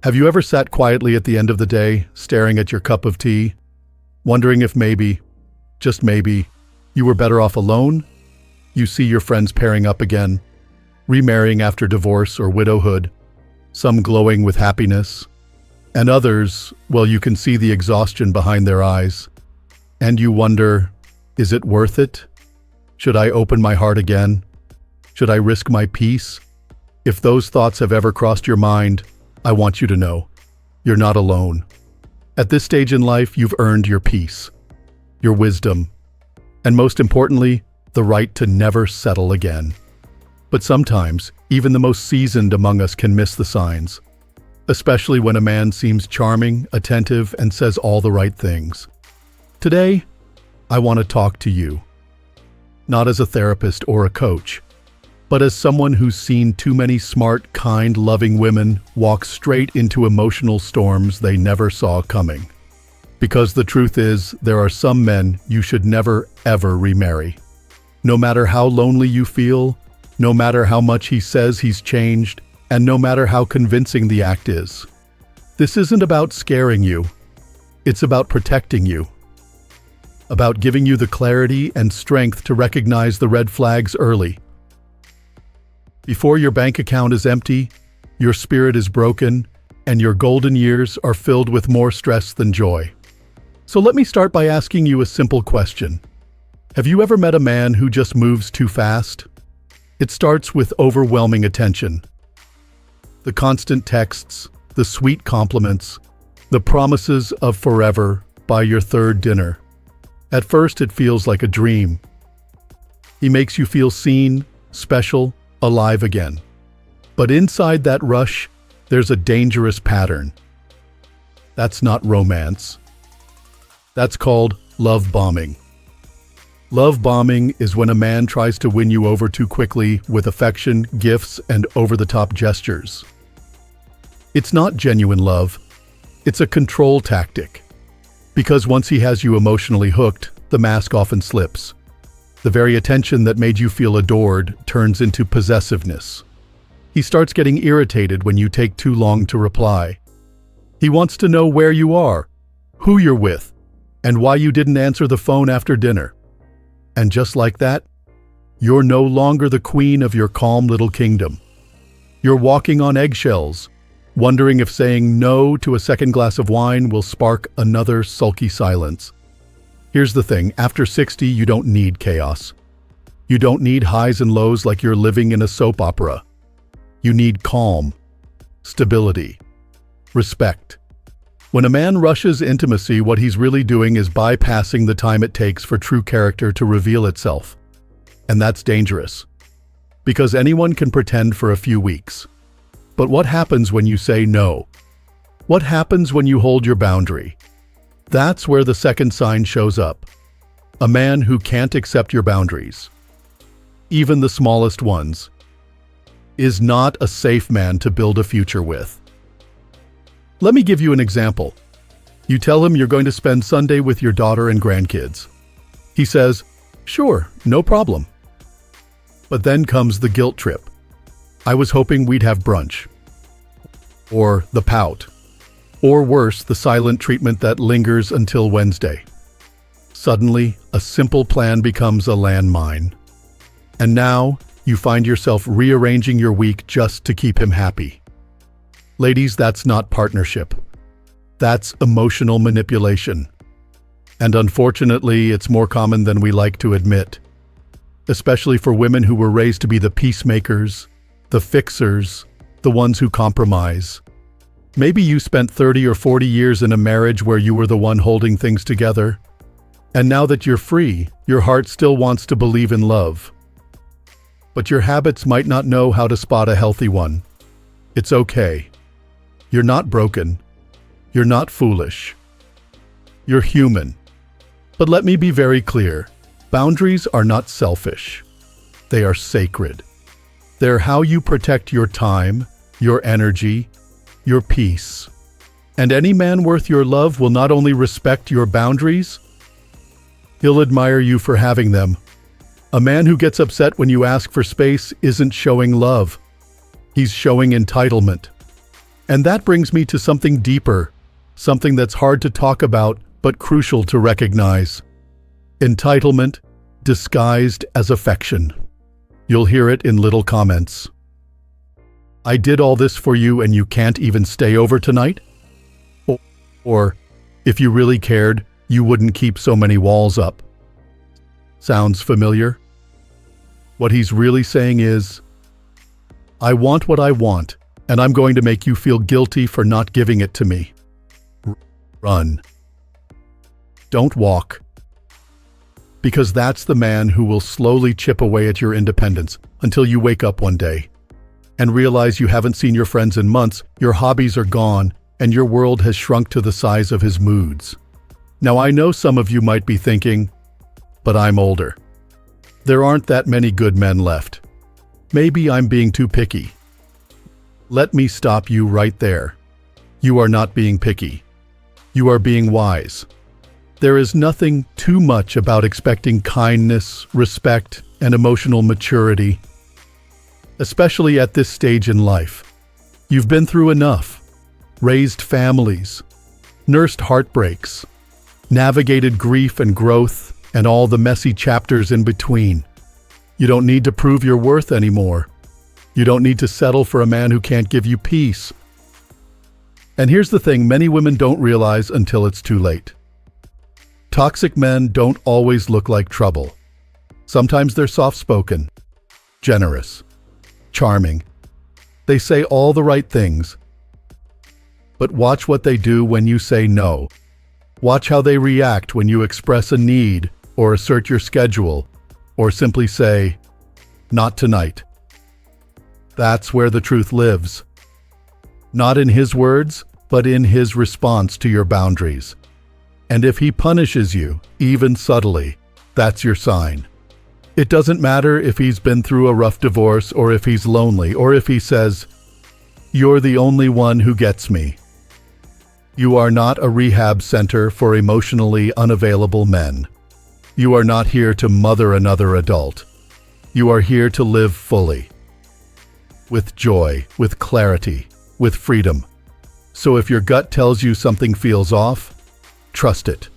Have you ever sat quietly at the end of the day, staring at your cup of tea, wondering if maybe, just maybe, you were better off alone? You see your friends pairing up again, remarrying after divorce or widowhood, some glowing with happiness, and others, well, you can see the exhaustion behind their eyes, and you wonder, is it worth it? Should I open my heart again? Should I risk my peace? If those thoughts have ever crossed your mind, I want you to know, you're not alone. At this stage in life, you've earned your peace, your wisdom, and most importantly, the right to never settle again. But sometimes, even the most seasoned among us can miss the signs, especially when a man seems charming, attentive, and says all the right things. Today, I want to talk to you, not as a therapist or a coach, but as someone who's seen too many smart, kind, loving women walk straight into emotional storms they never saw coming. Because the truth is, there are some men you should never, ever remarry. No matter how lonely you feel, no matter how much he says he's changed, and no matter how convincing the act is. This isn't about scaring you. It's about protecting you. About giving you the clarity and strength to recognize the red flags early. Before your bank account is empty, your spirit is broken, and your golden years are filled with more stress than joy. So let me start by asking you a simple question. Have you ever met a man who just moves too fast? It starts with overwhelming attention. The constant texts, the sweet compliments, the promises of forever by your third dinner. At first, it feels like a dream. He makes you feel seen, special, alive again. But inside that rush, there's a dangerous pattern. That's not romance. That's called love bombing. Love bombing is when a man tries to win you over too quickly with affection, gifts, and over-the-top gestures. It's not genuine love. It's a control tactic. Because once he has you emotionally hooked, the mask often slips. The very attention that made you feel adored turns into possessiveness. He starts getting irritated when you take too long to reply. He wants to know where you are, who you're with, and why you didn't answer the phone after dinner. And just like that, you're no longer the queen of your calm little kingdom. You're walking on eggshells, wondering if saying no to a second glass of wine will spark another sulky silence. Here's the thing, after 60, you don't need chaos. You don't need highs and lows like you're living in a soap opera. You need calm, stability, respect. When a man rushes intimacy, what he's really doing is bypassing the time it takes for true character to reveal itself. And that's dangerous. Because anyone can pretend for a few weeks. But what happens when you say no? What happens when you hold your boundary? That's where the second sign shows up. A man who can't accept your boundaries, even the smallest ones, is not a safe man to build a future with. Let me give you an example. You tell him you're going to spend Sunday with your daughter and grandkids. He says, "Sure, no problem." But then comes the guilt trip. "I was hoping we'd have brunch." Or the pout. Or worse, the silent treatment that lingers until Wednesday. Suddenly, a simple plan becomes a landmine. And now, you find yourself rearranging your week just to keep him happy. Ladies, that's not partnership. That's emotional manipulation. And unfortunately, it's more common than we like to admit. Especially for women who were raised to be the peacemakers, the fixers, the ones who compromise. Maybe you spent 30 or 40 years in a marriage where you were the one holding things together. And now that you're free, your heart still wants to believe in love. But your habits might not know how to spot a healthy one. It's okay. You're not broken. You're not foolish. You're human. But let me be very clear. Boundaries are not selfish. They are sacred. They're how you protect your time, your energy, your peace. And any man worth your love will not only respect your boundaries, he'll admire you for having them. A man who gets upset when you ask for space isn't showing love. He's showing entitlement. And that brings me to something deeper, something that's hard to talk about but crucial to recognize. Entitlement disguised as affection. You'll hear it in little comments. I did all this for you and you can't even stay over tonight? Or, if you really cared, you wouldn't keep so many walls up. Sounds familiar? What he's really saying is, I want what I want, and I'm going to make you feel guilty for not giving it to me. Run. Don't walk. Because that's the man who will slowly chip away at your independence until you wake up one day and realize you haven't seen your friends in months, your hobbies are gone, and your world has shrunk to the size of his moods. Now, I know some of you might be thinking, but I'm older. There aren't that many good men left. Maybe I'm being too picky. Let me stop you right there. You are not being picky. You are being wise. There is nothing too much about expecting kindness, respect, and emotional maturity, especially at this stage in life. You've been through enough, raised families, nursed heartbreaks, navigated grief and growth, and all the messy chapters in between. You don't need to prove your worth anymore. You don't need to settle for a man who can't give you peace. And here's the thing many women don't realize until it's too late. Toxic men don't always look like trouble. Sometimes they're soft-spoken, generous, charming. They say all the right things. But watch what they do when you say no. Watch how they react when you express a need or assert your schedule or simply say, not tonight. That's where the truth lives. Not in his words, but in his response to your boundaries. And if he punishes you, even subtly, that's your sign. It doesn't matter if he's been through a rough divorce or if he's lonely or if he says, you're the only one who gets me. You are not a rehab center for emotionally unavailable men. You are not here to mother another adult. You are here to live fully. With joy, with clarity, with freedom. So if your gut tells you something feels off, trust it.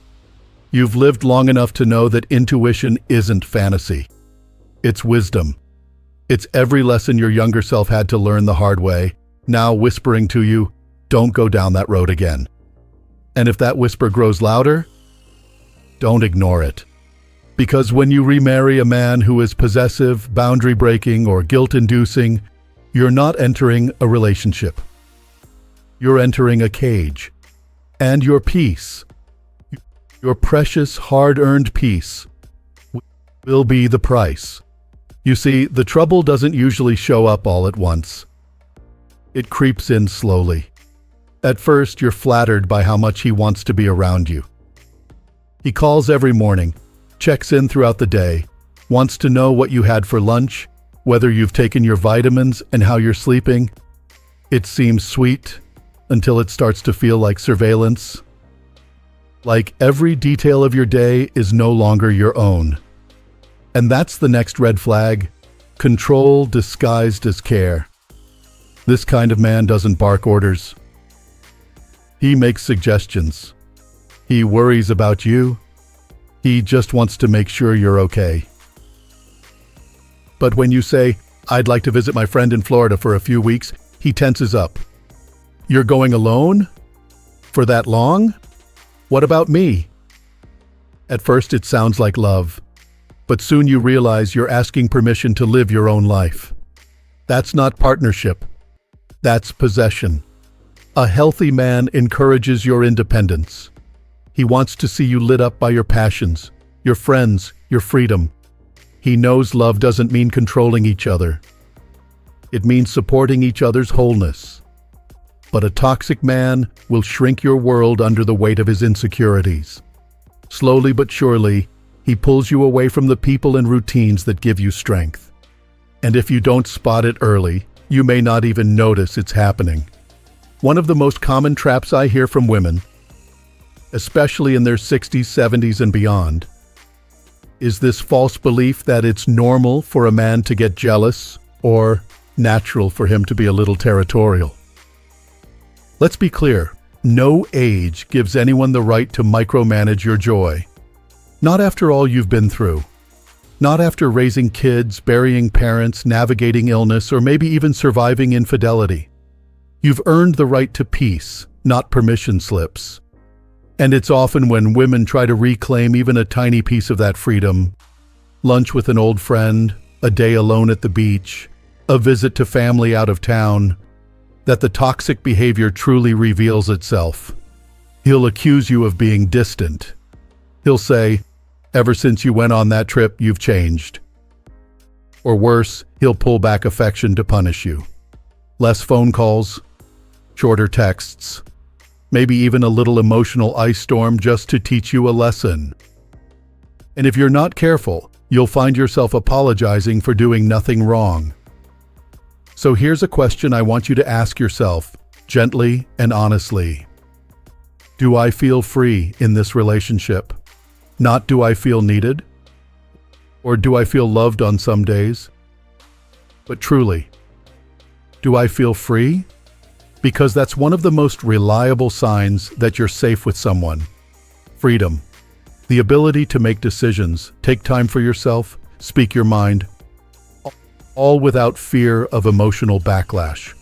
You've lived long enough to know that intuition isn't fantasy. It's wisdom. It's every lesson your younger self had to learn the hard way, now whispering to you, don't go down that road again. And if that whisper grows louder, don't ignore it. Because when you remarry a man who is possessive, boundary-breaking, or guilt-inducing, you're not entering a relationship. You're entering a cage. And your peace, your precious, hard-earned peace, will be the price. You see, the trouble doesn't usually show up all at once. It creeps in slowly. At first, you're flattered by how much he wants to be around you. He calls every morning, checks in throughout the day, wants to know what you had for lunch, whether you've taken your vitamins, and how you're sleeping. It seems sweet until it starts to feel like surveillance. Like every detail of your day is no longer your own. And that's the next red flag. Control disguised as care. This kind of man doesn't bark orders. He makes suggestions. He worries about you. He just wants to make sure you're okay. But when you say, I'd like to visit my friend in Florida for a few weeks, he tenses up. You're going alone? For that long? What about me? At first it sounds like love, but soon you realize you're asking permission to live your own life. That's not partnership. That's possession. A healthy man encourages your independence. He wants to see you lit up by your passions, your friends, your freedom. He knows love doesn't mean controlling each other. It means supporting each other's wholeness. But a toxic man will shrink your world under the weight of his insecurities. Slowly but surely, he pulls you away from the people and routines that give you strength. And if you don't spot it early, you may not even notice it's happening. One of the most common traps I hear from women, especially in their 60s, 70s, and beyond, is this false belief that it's normal for a man to get jealous or natural for him to be a little territorial. Let's be clear, no age gives anyone the right to micromanage your joy. Not after all you've been through. Not after raising kids, burying parents, navigating illness, or maybe even surviving infidelity. You've earned the right to peace, not permission slips. And it's often when women try to reclaim even a tiny piece of that freedom, lunch with an old friend, a day alone at the beach, a visit to family out of town, that the toxic behavior truly reveals itself. He'll accuse you of being distant. He'll say, "Ever since you went on that trip, you've changed." Or worse, he'll pull back affection to punish you. Less phone calls, shorter texts, maybe even a little emotional ice storm just to teach you a lesson. And if you're not careful, you'll find yourself apologizing for doing nothing wrong. So here's a question I want you to ask yourself, gently and honestly. Do I feel free in this relationship? Not do I feel needed? Or do I feel loved on some days? But truly, do I feel free? Because that's one of the most reliable signs that you're safe with someone. Freedom. The ability to make decisions, take time for yourself, speak your mind, all without fear of emotional backlash.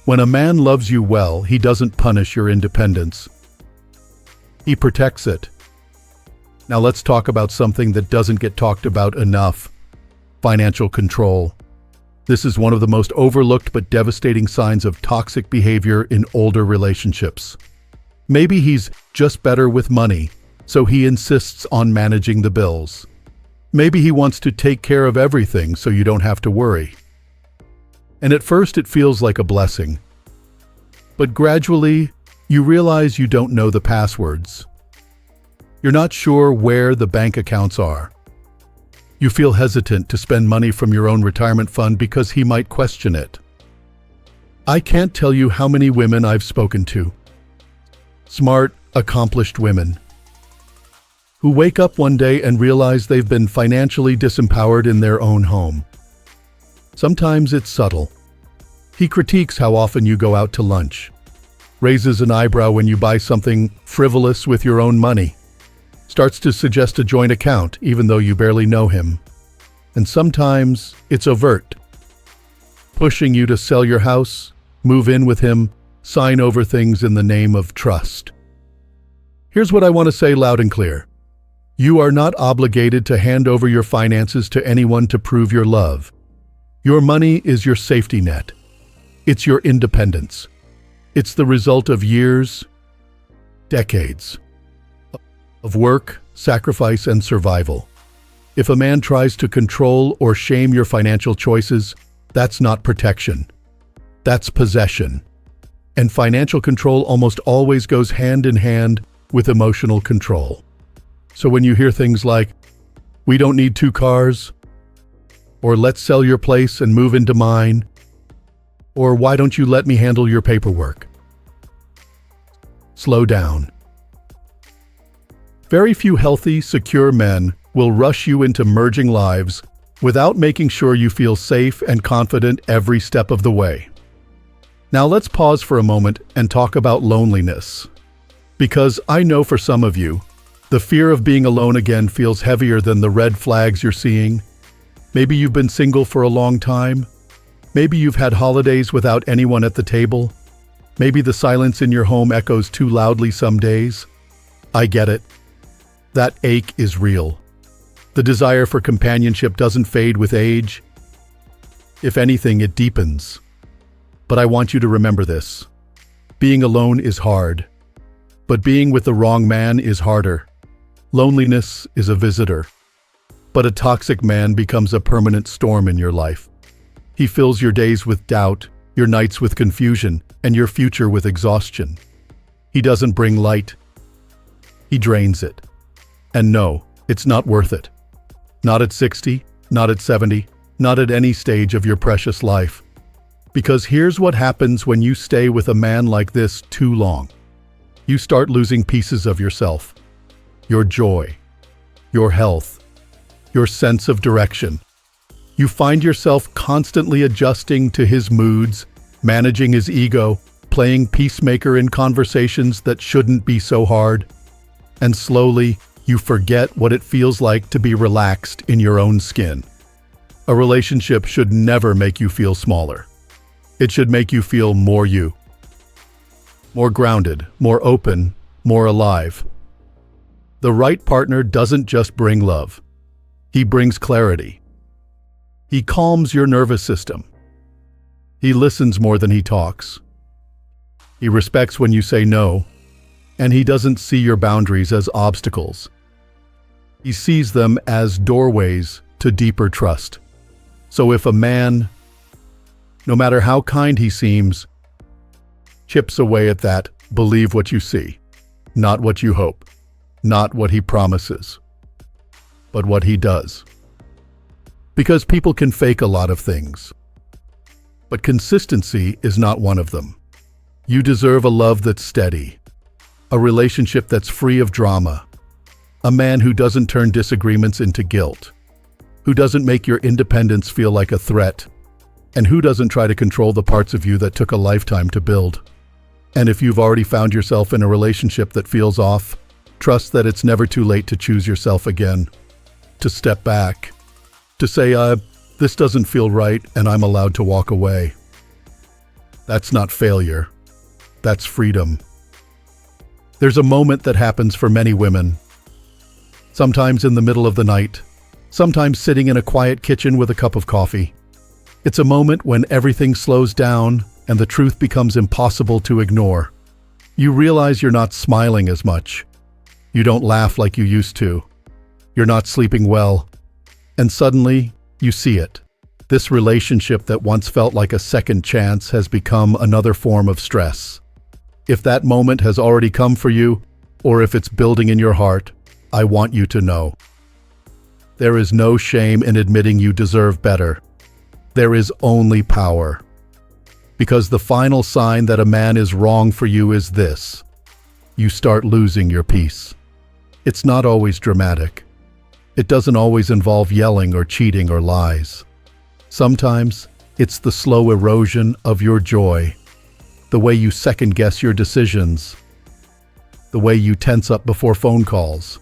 When a man loves you well, he doesn't punish your independence. He protects it. Now let's talk about something that doesn't get talked about enough: financial control. This is one of the most overlooked but devastating signs of toxic behavior in older relationships. Maybe he's just better with money, so he insists on managing the bills. Maybe he wants to take care of everything so you don't have to worry. And at first it feels like a blessing. But gradually, you realize you don't know the passwords. You're not sure where the bank accounts are. You feel hesitant to spend money from your own retirement fund because he might question it. I can't tell you how many women I've spoken to. Smart, accomplished women who wake up one day and realize they've been financially disempowered in their own home. Sometimes it's subtle. He critiques how often you go out to lunch, raises an eyebrow when you buy something frivolous with your own money, starts to suggest a joint account even though you barely know him. And sometimes it's overt, pushing you to sell your house, move in with him, sign over things in the name of trust. Here's what I want to say loud and clear. You are not obligated to hand over your finances to anyone to prove your love. Your money is your safety net. It's your independence. It's the result of years, decades, of work, sacrifice, and survival. If a man tries to control or shame your financial choices, that's not protection. That's possession. And financial control almost always goes hand in hand with emotional control. So when you hear things like, "We don't need 2 cars," or "Let's sell your place and move into mine," or "Why don't you let me handle your paperwork?" Slow down. Very few healthy, secure men will rush you into merging lives without making sure you feel safe and confident every step of the way. Now let's pause for a moment and talk about loneliness. Because I know for some of you, the fear of being alone again feels heavier than the red flags you're seeing. Maybe you've been single for a long time. Maybe you've had holidays without anyone at the table. Maybe the silence in your home echoes too loudly some days. I get it. That ache is real. The desire for companionship doesn't fade with age. If anything, it deepens. But I want you to remember this. Being alone is hard, but being with the wrong man is harder. Loneliness is a visitor, but a toxic man becomes a permanent storm in your life. He fills your days with doubt, your nights with confusion, and your future with exhaustion. He doesn't bring light. He drains it. And no, it's not worth it. Not at 60, not at 70, not at any stage of your precious life. Because here's what happens when you stay with a man like this too long. You start losing pieces of yourself. Your joy, your health, your sense of direction. You find yourself constantly adjusting to his moods, managing his ego, playing peacemaker in conversations that shouldn't be so hard. And slowly, you forget what it feels like to be relaxed in your own skin. A relationship should never make you feel smaller. It should make you feel more you. More grounded, more open, more alive. The right partner doesn't just bring love. He brings clarity. He calms your nervous system. He listens more than he talks. He respects when you say no, and he doesn't see your boundaries as obstacles. He sees them as doorways to deeper trust. So if a man, no matter how kind he seems, chips away at that, believe what you see, not what you hope, not what he promises, but what he does. Because people can fake a lot of things, but consistency is not one of them. You deserve a love that's steady, a relationship that's free of drama, a man who doesn't turn disagreements into guilt, who doesn't make your independence feel like a threat, and who doesn't try to control the parts of you that took a lifetime to build. And if you've already found yourself in a relationship that feels off, trust that it's never too late to choose yourself again, to step back, to say, this doesn't feel right and I'm allowed to walk away. That's not failure. That's freedom. There's a moment that happens for many women. Sometimes in the middle of the night, sometimes sitting in a quiet kitchen with a cup of coffee. It's a moment when everything slows down and the truth becomes impossible to ignore. You realize you're not smiling as much. You don't laugh like you used to. You're not sleeping well. And suddenly, you see it. This relationship that once felt like a second chance has become another form of stress. If that moment has already come for you, or if it's building in your heart, I want you to know. There is no shame in admitting you deserve better. There is only power. Because the final sign that a man is wrong for you is this: you start losing your peace. It's not always dramatic. It doesn't always involve yelling or cheating or lies. Sometimes it's the slow erosion of your joy, the way you second-guess your decisions, the way you tense up before phone calls,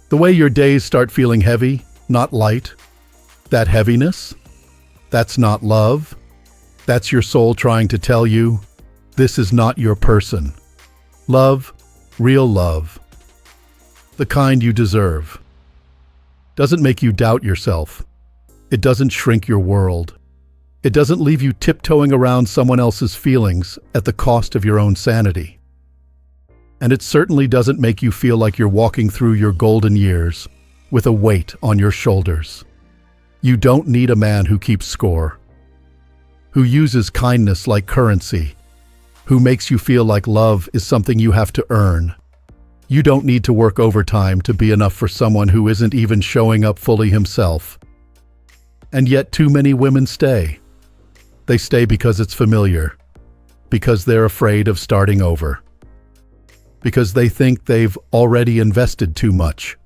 the way your days start feeling heavy, not light. That heaviness? That's not love. That's your soul trying to tell you, this is not your person. Love, real love, the kind you deserve, doesn't make you doubt yourself. It doesn't shrink your world. It doesn't leave you tiptoeing around someone else's feelings at the cost of your own sanity. And it certainly doesn't make you feel like you're walking through your golden years with a weight on your shoulders. You don't need a man who keeps score, who uses kindness like currency, who makes you feel like love is something you have to earn. You don't need to work overtime to be enough for someone who isn't even showing up fully himself. And yet too many women stay. They stay because it's familiar, because they're afraid of starting over, because they think they've already invested too much.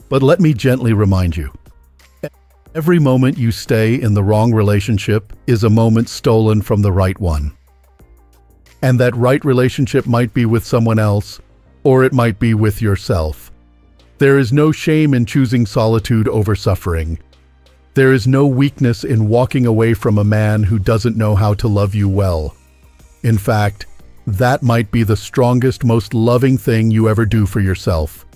But let me gently remind you, every moment you stay in the wrong relationship is a moment stolen from the right one. And that right relationship might be with someone else, or it might be with yourself. There is no shame in choosing solitude over suffering. There is no weakness in walking away from a man who doesn't know how to love you well. In fact, that might be the strongest, most loving thing you ever do for yourself.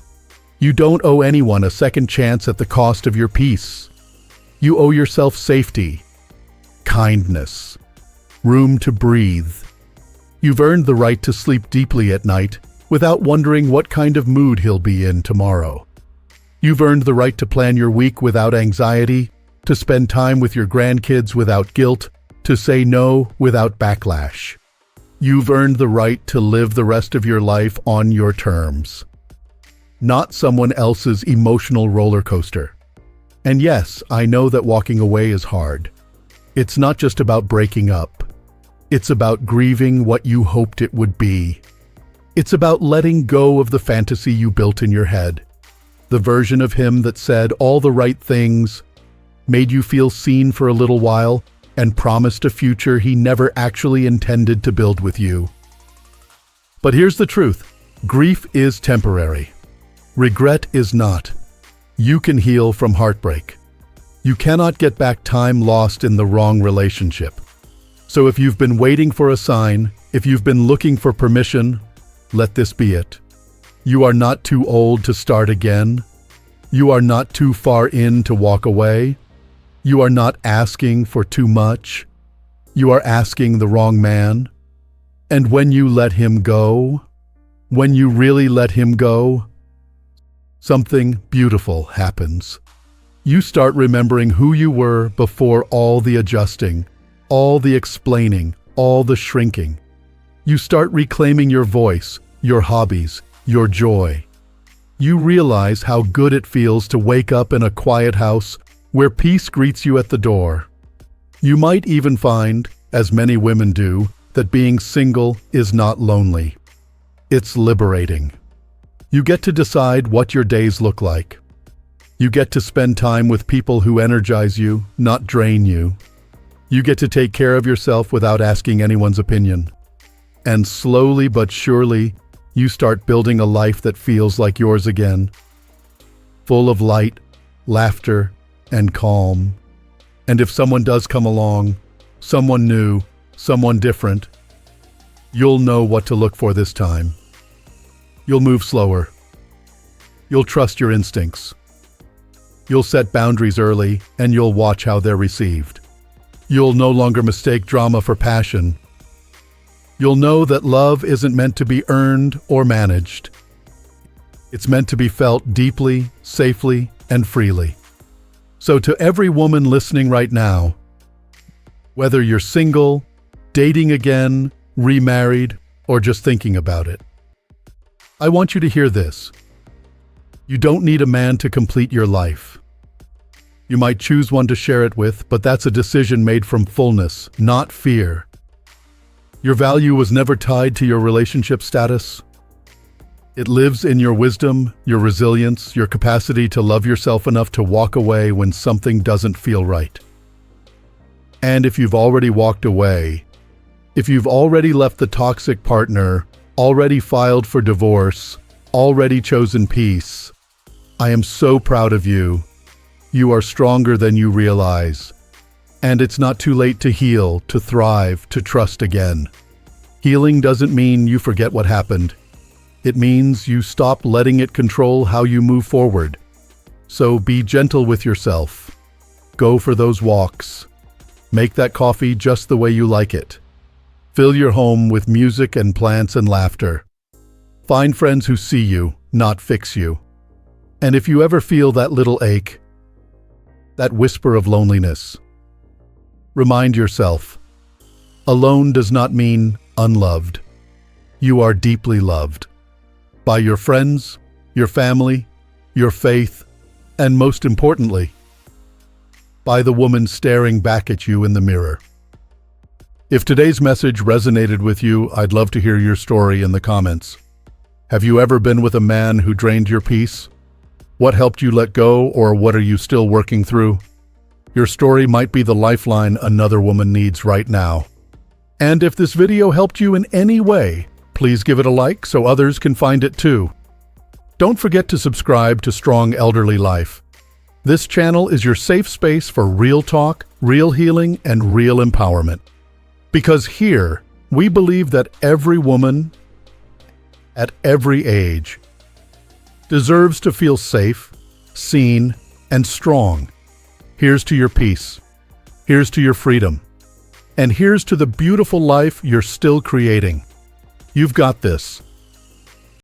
You don't owe anyone a second chance at the cost of your peace. You owe yourself safety, kindness, room to breathe. You've earned the right to sleep deeply at night without wondering what kind of mood he'll be in tomorrow. You've earned the right to plan your week without anxiety, to spend time with your grandkids without guilt, to say no without backlash. You've earned the right to live the rest of your life on your terms, not someone else's emotional roller coaster. And yes, I know that walking away is hard. It's not just about breaking up. It's about grieving what you hoped it would be. It's about letting go of the fantasy you built in your head, the version of him that said all the right things, made you feel seen for a little while, and promised a future he never actually intended to build with you. But here's the truth. Grief is temporary. Regret is not. You can heal from heartbreak. You cannot get back time lost in the wrong relationship. So if you've been waiting for a sign, if you've been looking for permission, let this be it. You are not too old to start again. You are not too far in to walk away. You are not asking for too much. You are asking the wrong man. And when you let him go, when you really let him go, something beautiful happens. You start remembering who you were before all the adjusting, all the explaining, all the shrinking. You start reclaiming your voice, your hobbies, your joy. You realize how good it feels to wake up in a quiet house where peace greets you at the door. You might even find, as many women do, that being single is not lonely. It's liberating. You get to decide what your days look like. You get to spend time with people who energize you, not drain you. You get to take care of yourself without asking anyone's opinion. And slowly but surely, you start building a life that feels like yours again. Full of light, laughter, and calm. And if someone does come along, someone new, someone different, you'll know what to look for this time. You'll move slower. You'll trust your instincts. You'll set boundaries early, and you'll watch how they're received. You'll no longer mistake drama for passion. You'll know that love isn't meant to be earned or managed. It's meant to be felt deeply, safely, and freely. So to every woman listening right now, whether you're single, dating again, remarried, or just thinking about it, I want you to hear this. You don't need a man to complete your life. You might choose one to share it with, but that's a decision made from fullness, not fear. Your value was never tied to your relationship status. It lives in your wisdom, your resilience, your capacity to love yourself enough to walk away when something doesn't feel right. And if you've already walked away, if you've already left the toxic partner, already filed for divorce, already chosen peace, I am so proud of you. You are stronger than you realize. And it's not too late to heal, to thrive, to trust again. Healing doesn't mean you forget what happened. It means you stop letting it control how you move forward. So be gentle with yourself. Go for those walks. Make that coffee just the way you like it. Fill your home with music and plants and laughter. Find friends who see you, not fix you. And if you ever feel that little ache, that whisper of loneliness, remind yourself, alone does not mean unloved. You are deeply loved. By your friends, your family, your faith, and most importantly, by the woman staring back at you in the mirror. If today's message resonated with you, I'd love to hear your story in the comments. Have you ever been with a man who drained your peace? What helped you let go, or what are you still working through? Your story might be the lifeline another woman needs right now. And if this video helped you in any way, please give it a like so others can find it too. Don't forget to subscribe to Strong Elderly Life. This channel is your safe space for real talk, real healing, and real empowerment. Because here, we believe that every woman, at every age, deserves to feel safe, seen, and strong. Here's to your peace. Here's to your freedom. And here's to the beautiful life you're still creating. You've got this.